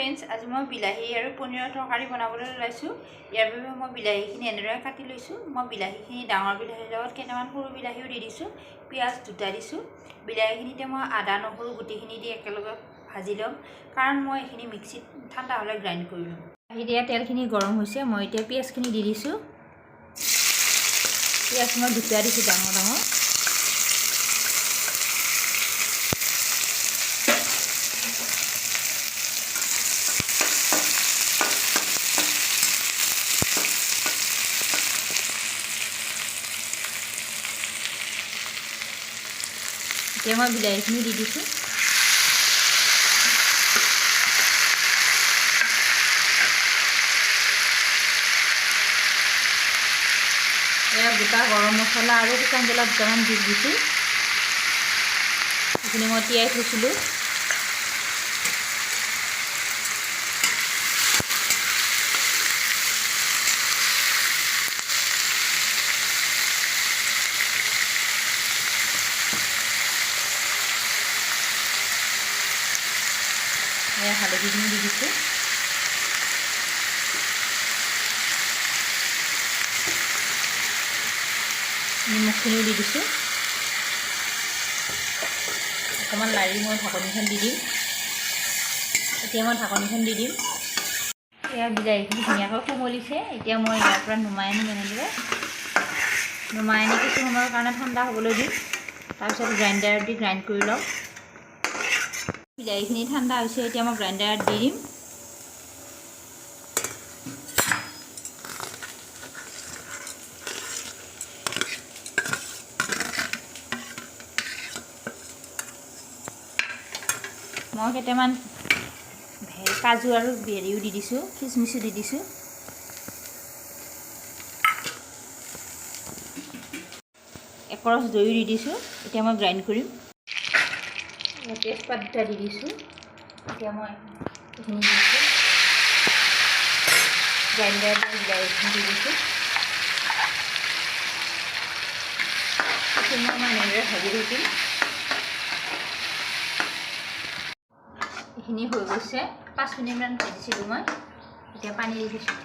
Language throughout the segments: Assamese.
फ्रेंड्स आज मैं बिलाही और पनीर तरकारी बनाबले लाइसु यार বাবে मैं बिलाहीखिनि এনেদৰে কাটি লৈছো मैं बिलाहीखिनि डाঙৰ बिलाहीৰ লগত কেইটামান সৰু बिलाहीও দি দিছো পিয়াজ দুটা দিছো बिलाहीखिनिতে मैं आदा নহৰু গুটিখিনি দি একেলগে ভাজি লম কাৰণ মই এখিনি মিক্সিত ঠাণ্ডা হলে গ্ৰাইন্ড কৰি লম এতিয়া তেলখিনি গৰম হৈছে মই এতিয়া পিয়াজখিনি দি দিছো পিয়াজ মই দুটা দিছো ডাঙৰ ডাঙৰ এতিয়া মই বিলাহীখিনি দি দিছো এয়া গোটা গৰম মছলা আৰু শুকান জ্বালা দুটামান দি দিছো এইখিনি মই তিয়াই থৈছিলো হালধিখিনি দি দিছো নিমখখিনিও দি দিছো অকণমান লাৰি মই ঢাকনিখন দি দিম এতিয়া মই ঢাকনিখন দি দিম এয়া বিলাহীখিনি ধুনীয়াকৈ কোমলিছে এতিয়া মই ইয়াৰ পৰা নুমাই আনিম এনেদৰে নুমাই আনি কিছু সময়ৰ কাৰণে ঠাণ্ডা হ'বলৈ দিম তাৰপিছত গ্ৰাইণ্ডাৰত দি গ্ৰাইণ্ড কৰি লওঁ বিলাহীখিনি ঠাণ্ডা হৈছে এতিয়া মই গ্ৰাইণ্ডাৰত দি দিম মই কেইটামান কাজু আৰু বেৰিও দি দিছো কিচমিচো দি দিছো একৰছ দৈও দি দিছো এতিয়া মই গ্ৰাইণ্ড কৰিম তেজপাত দুটা দি দিছো এতিয়া মই এইখিনি দিছো গ্ৰাইণ্ডাৰত বিলাহীখিনি দি দিছো এইখিনি মই এনেদৰে ভাজি থাকিম এইখিনি হৈ গৈছে 5 মিনিটমান ভাজিছিলোঁ মই এতিয়া পানী দি দিছোঁ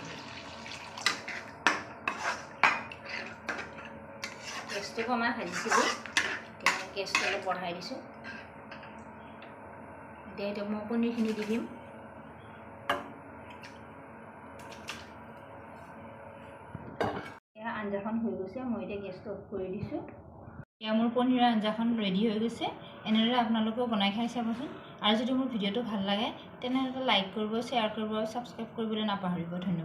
গেছটো কমাই ভাজিছিলোঁ এতিয়া গেছটো অলপ বঢ়াই দিছোঁ এতিয়া মই পনীৰখিনি দি দিম এতিয়া আঞ্জাখন হৈ গৈছে মই এতিয়া গেছটো অফ কৰি দিছোঁ এতিয়া মোৰ পনীৰৰ আঞ্জাখন ৰেডি হৈ গৈছে এনেদৰে আপোনালোকেও বনাই খাই চাবচোন আৰু যদি মোৰ ভিডিঅ'টো ভাল লাগে তেনেহ'লে লাইক কৰিব শ্বেয়াৰ কৰিব আৰু ছাবস্ক্ৰাইব কৰিবলৈ নাপাহৰিব ধন্যবাদ